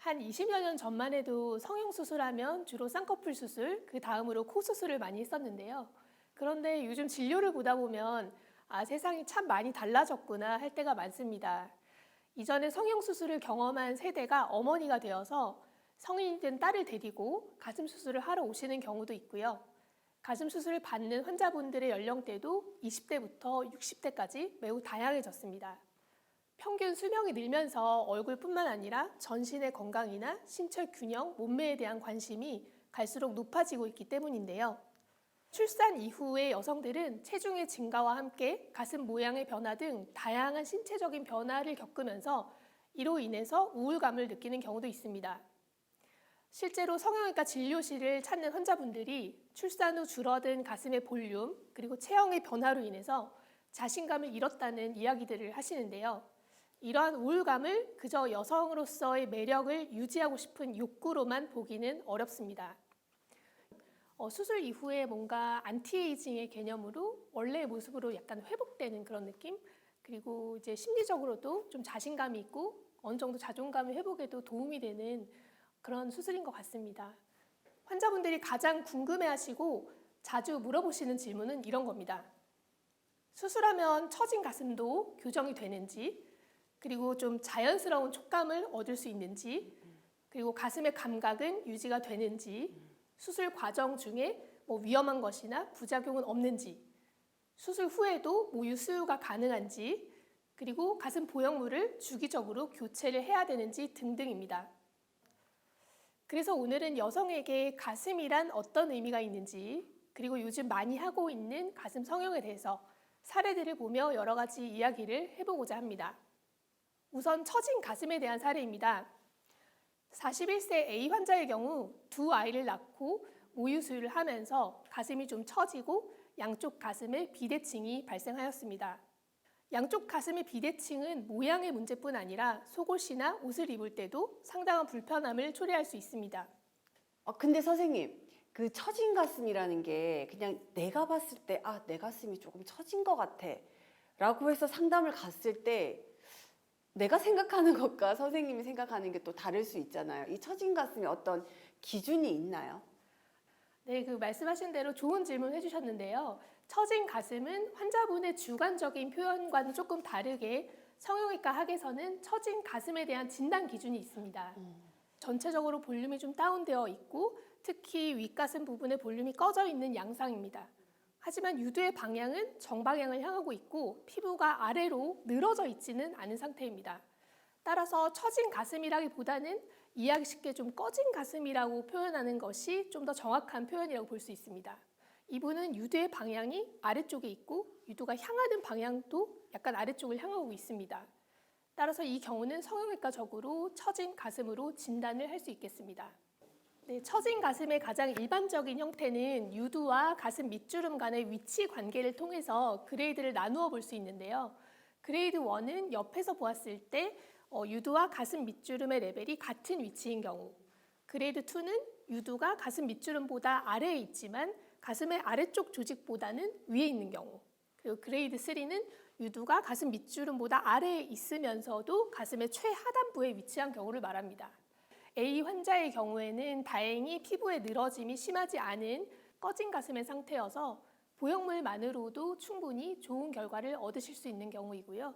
한 20여 년 전만 해도 성형수술하면 주로 쌍꺼풀 수술, 그 다음으로 코 수술을 많이 했었는데요. 그런데 요즘 진료를 보다 보면 세상이 참 많이 달라졌구나 할 때가 많습니다. 이전에 성형수술을 경험한 세대가 어머니가 되어서 성인이 된 딸을 데리고 가슴 수술을 하러 오시는 경우도 있고요. 가슴 수술을 받는 환자분들의 연령대도 20대부터 60대까지 매우 다양해졌습니다. 평균 수명이 늘면서 얼굴뿐만 아니라 전신의 건강이나 신체 균형, 몸매에 대한 관심이 갈수록 높아지고 있기 때문인데요. 출산 이후의 여성들은 체중의 증가와 함께 가슴 모양의 변화 등 다양한 신체적인 변화를 겪으면서 이로 인해서 우울감을 느끼는 경우도 있습니다. 실제로 성형외과 진료실을 찾는 환자분들이 출산 후 줄어든 가슴의 볼륨 그리고 체형의 변화로 인해서 자신감을 잃었다는 이야기들을 하시는데요. 이러한 우울감을 그저 여성으로서의 매력을 유지하고 싶은 욕구로만 보기는 어렵습니다. 수술 이후에 뭔가 안티에이징의 개념으로 원래의 모습으로 약간 회복되는 그런 느낌? 그리고 이제 심리적으로도 좀 자신감이 있고 어느 정도 자존감의 회복에도 도움이 되는 그런 수술인 것 같습니다. 환자분들이 가장 궁금해하시고 자주 물어보시는 질문은 이런 겁니다. 수술하면 처진 가슴도 교정이 되는지, 그리고 좀 자연스러운 촉감을 얻을 수 있는지, 그리고 가슴의 감각은 유지가 되는지, 수술 과정 중에 위험한 것이나 부작용은 없는지, 수술 후에도 모유 수유가 가능한지, 그리고 가슴 보형물을 주기적으로 교체를 해야 되는지 등등입니다. 그래서 오늘은 여성에게 가슴이란 어떤 의미가 있는지, 그리고 요즘 많이 하고 있는 가슴 성형에 대해서 사례들을 보며 여러 가지 이야기를 해보고자 합니다. 우선 처진 가슴에 대한 사례입니다. 41세 A 환자의 경우 두 아이를 낳고 모유 수유를 하면서 가슴이 좀 처지고 양쪽 가슴에 비대칭이 발생하였습니다. 양쪽 가슴의 비대칭은 모양의 문제뿐 아니라 속옷이나 옷을 입을 때도 상당한 불편함을 초래할 수 있습니다. 근데 선생님, 그 처진 가슴이라는 게 그냥 내가 봤을 때 내 가슴이 조금 처진 것 같아 라고 해서 상담을 갔을 때 내가 생각하는 것과 선생님이 생각하는 게 또 다를 수 있잖아요. 이 처진 가슴이 어떤 기준이 있나요? 네, 그 말씀하신 대로 좋은 질문 해주셨는데요. 처진 가슴은 환자분의 주관적인 표현과는 조금 다르게 성형외과 학에서는 처진 가슴에 대한 진단 기준이 있습니다. 전체적으로 볼륨이 좀 다운되어 있고 특히 윗가슴 부분의 볼륨이 꺼져 있는 양상입니다. 하지만 유두의 방향은 정방향을 향하고 있고 피부가 아래로 늘어져 있지는 않은 상태입니다. 따라서 처진 가슴이라기보다는 이해하기 쉽게 좀 꺼진 가슴이라고 표현하는 것이 좀 더 정확한 표현이라고 볼 수 있습니다. 이분은 유두의 방향이 아래쪽에 있고 유두가 향하는 방향도 약간 아래쪽을 향하고 있습니다. 따라서 이 경우는 성형외과적으로 처진 가슴으로 진단을 할 수 있겠습니다. 네, 처진 가슴의 가장 일반적인 형태는 유두와 가슴 밑주름 간의 위치 관계를 통해서 그레이드를 나누어 볼 수 있는데요. 그레이드 1은 옆에서 보았을 때 유두와 가슴 밑주름의 레벨이 같은 위치인 경우, 그레이드 2는 유두가 가슴 밑주름보다 아래에 있지만 가슴의 아래쪽 조직보다는 위에 있는 경우, 그리고 그레이드 3는 유두가 가슴 밑주름보다 아래에 있으면서도 가슴의 최하단부에 위치한 경우를 말합니다. A 환자의 경우에는 다행히 피부의 늘어짐이 심하지 않은 꺼진 가슴의 상태여서 보형물만으로도 충분히 좋은 결과를 얻으실 수 있는 경우이고요.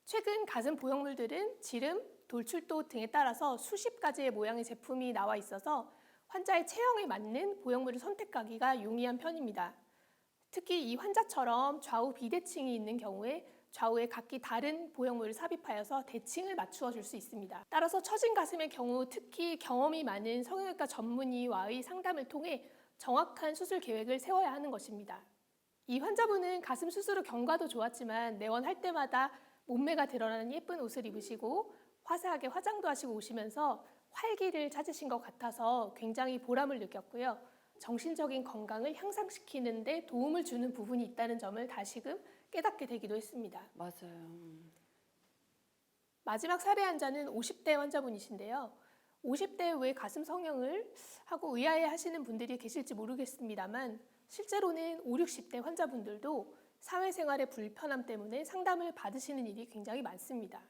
최근 가슴 보형물들은 지름, 돌출도 등에 따라서 수십 가지의 모양의 제품이 나와 있어서 환자의 체형에 맞는 보형물을 선택하기가 용이한 편입니다. 특히 이 환자처럼 좌우 비대칭이 있는 경우에 좌우에 각기 다른 보형물을 삽입하여서 대칭을 맞추어 줄 수 있습니다. 따라서 처진 가슴의 경우 특히 경험이 많은 성형외과 전문의와의 상담을 통해 정확한 수술 계획을 세워야 하는 것입니다. 이 환자분은 가슴 수술 후 경과도 좋았지만 내원할 때마다 몸매가 드러나는 예쁜 옷을 입으시고 화사하게 화장도 하시고 오시면서 활기를 찾으신 것 같아서 굉장히 보람을 느꼈고요. 정신적인 건강을 향상시키는 데 도움을 주는 부분이 있다는 점을 다시금 깨닫게 되기도 했습니다. 맞아요. 마지막 사례 환자는 50대 환자분이신데요. 50대 왜 가슴 성형을 하고 의아해 하시는 분들이 계실지 모르겠습니다만 실제로는 50, 60대 환자분들도 사회생활의 불편함 때문에 상담을 받으시는 일이 굉장히 많습니다.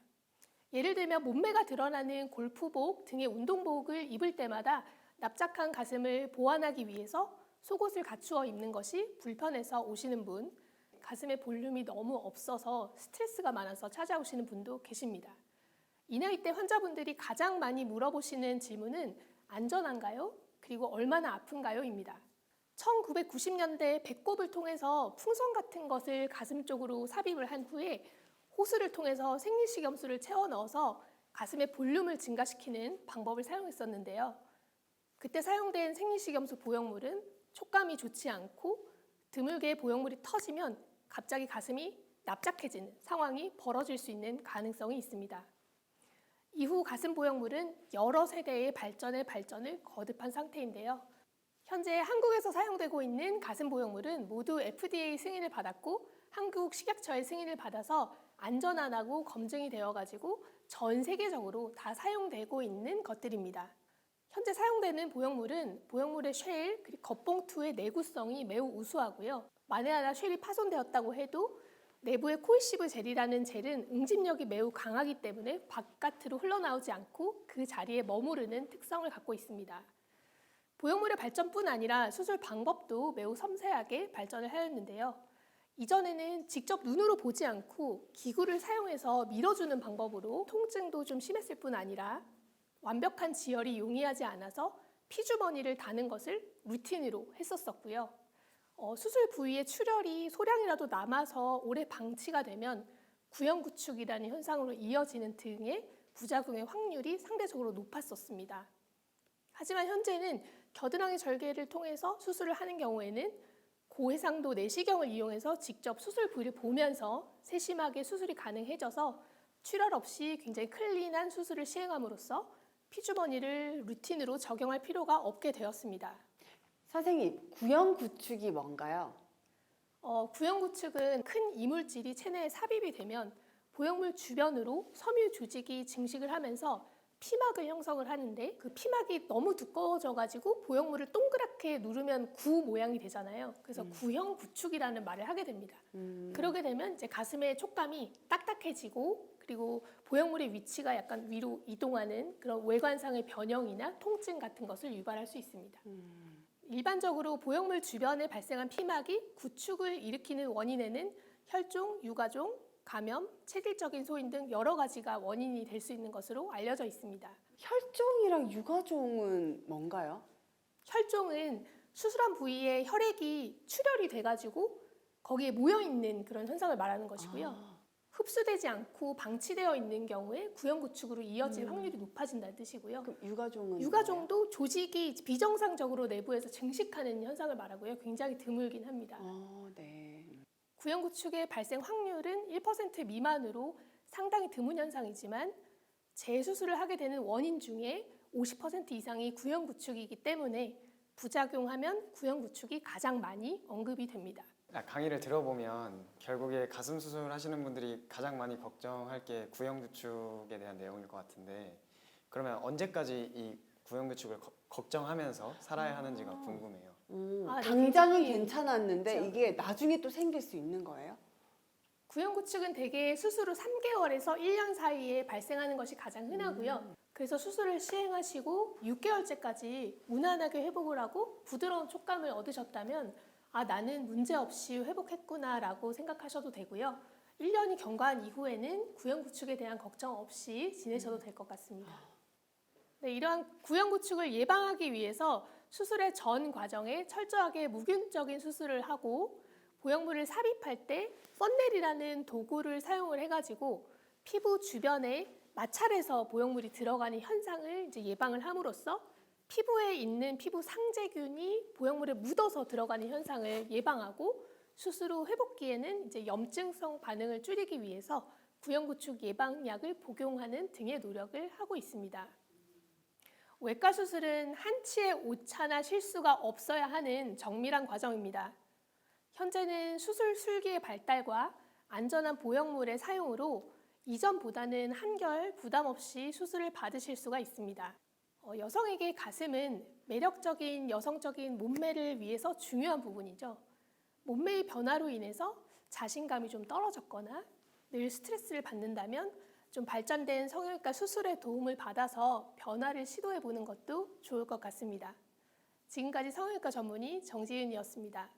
예를 들면 몸매가 드러나는 골프복 등의 운동복을 입을 때마다 납작한 가슴을 보완하기 위해서 속옷을 갖추어 입는 것이 불편해서 오시는 분, 가슴의 볼륨이 너무 없어서 스트레스가 많아서 찾아오시는 분도 계십니다. 이 나이 때 환자분들이 가장 많이 물어보시는 질문은 안전한가요? 그리고 얼마나 아픈가요? 입니다. 1990년대 배꼽을 통해서 풍선 같은 것을 가슴 쪽으로 삽입을 한 후에 호스를 통해서 생리식염수를 채워 넣어서 가슴의 볼륨을 증가시키는 방법을 사용했었는데요. 그때 사용된 생리식염수 보형물은 촉감이 좋지 않고 드물게 보형물이 터지면 갑자기 가슴이 납작해지는 상황이 벌어질 수 있는 가능성이 있습니다. 이후 가슴 보형물은 여러 세대의 발전을 거듭한 상태인데요. 현재 한국에서 사용되고 있는 가슴 보형물은 모두 FDA 승인을 받았고 한국식약처의 승인을 받아서 안전하다고 검증이 되어가지고 전 세계적으로 다 사용되고 있는 것들입니다. 현재 사용되는 보형물은 보형물의 쉘, 그리고 겉봉투의 내구성이 매우 우수하고요. 만에 하나 쉘이 파손되었다고 해도 내부의 코이시브 젤이라는 젤은 응집력이 매우 강하기 때문에 바깥으로 흘러나오지 않고 그 자리에 머무르는 특성을 갖고 있습니다. 보형물의 발전뿐 아니라 수술 방법도 매우 섬세하게 발전을 하였는데요. 이전에는 직접 눈으로 보지 않고 기구를 사용해서 밀어주는 방법으로 통증도 좀 심했을 뿐 아니라 완벽한 지혈이 용이하지 않아서 피주머니를 다는 것을 루틴으로 했었고요. 수술 부위에 출혈이 소량이라도 남아서 오래 방치가 되면 구형구축이라는 현상으로 이어지는 등의 부작용의 확률이 상대적으로 높았었습니다. 하지만 현재는 겨드랑이 절개를 통해서 수술을 하는 경우에는 고해상도 내시경을 이용해서 직접 수술 부위를 보면서 세심하게 수술이 가능해져서 출혈 없이 굉장히 클린한 수술을 시행함으로써 피주머니를 루틴으로 적용할 필요가 없게 되었습니다. 선생님, 구형구축이 뭔가요? 구형구축은 큰 이물질이 체내에 삽입이 되면 보형물 주변으로 섬유 조직이 증식을 하면서 피막을 형성을 하는데 그 피막이 너무 두꺼워져가지고 보형물을 동그랗게 누르면 구 모양이 되잖아요. 그래서 구형구축이라는 말을 하게 됩니다. 그러게 되면 이제 가슴의 촉감이 딱딱해지고 그리고 보형물의 위치가 약간 위로 이동하는 그런 외관상의 변형이나 통증 같은 것을 유발할 수 있습니다. 일반적으로 보형물 주변에 발생한 피막이 구축을 일으키는 원인에는 혈종, 유가종, 감염, 체질적인 소인 등 여러 가지가 원인이 될 수 있는 것으로 알려져 있습니다. 혈종이랑 유가종은 뭔가요? 혈종은 수술한 부위에 혈액이 출혈이 돼가지고 거기에 모여있는 그런 현상을 말하는 것이고요. 흡수되지 않고 방치되어 있는 경우에 구형구축으로 이어질 확률이 높아진다는 뜻이고요. 그럼 유가종은? 유가종도 조직이 비정상적으로 내부에서 증식하는 현상을 말하고요. 굉장히 드물긴 합니다. 네. 구형구축의 발생 확률은 1% 미만으로 상당히 드문 현상이지만 재수술을 하게 되는 원인 중에 50% 이상이 구형구축이기 때문에 부작용하면 구형구축이 가장 많이 언급이 됩니다. 강의를 들어보면 결국에 가슴 수술 하시는 분들이 가장 많이 걱정할 게 구형구축에 대한 내용일 것 같은데 그러면 언제까지 이 구형구축을 걱정하면서 살아야 하는지가 궁금해요. 네, 당장은 굉장히 괜찮았는데 그렇죠. 이게 나중에 또 생길 수 있는 거예요? 구형구축은 대개 수술 후 3개월에서 1년 사이에 발생하는 것이 가장 흔하고요. 그래서 수술을 시행하시고 6개월째까지 무난하게 회복을 하고 부드러운 촉감을 얻으셨다면 나는 문제없이 회복했구나 라고 생각하셔도 되고요. 1년이 경과한 이후에는 구형구축에 대한 걱정 없이 지내셔도 될 것 같습니다. 네, 이러한 구형구축을 예방하기 위해서 수술의 전 과정에 철저하게 무균적인 수술을 하고 보형물을 삽입할 때 펀넬이라는 도구를 사용을 해가지고 피부 주변에 마찰해서 보형물이 들어가는 현상을 이제 예방을 함으로써 피부에 있는 피부 상재균이 보형물에 묻어서 들어가는 현상을 예방하고 수술 후 회복기에는 이제 염증성 반응을 줄이기 위해서 구형구축 예방약을 복용하는 등의 노력을 하고 있습니다. 외과 수술은 한치의 오차나 실수가 없어야 하는 정밀한 과정입니다. 현재는 수술 술기의 발달과 안전한 보형물의 사용으로 이전보다는 한결 부담 없이 수술을 받으실 수가 있습니다. 여성에게 가슴은 매력적인 여성적인 몸매를 위해서 중요한 부분이죠. 몸매의 변화로 인해서 자신감이 좀 떨어졌거나 늘 스트레스를 받는다면 좀 발전된 성형외과 수술의 도움을 받아서 변화를 시도해 보는 것도 좋을 것 같습니다. 지금까지 성형외과 전문의 정지은이었습니다.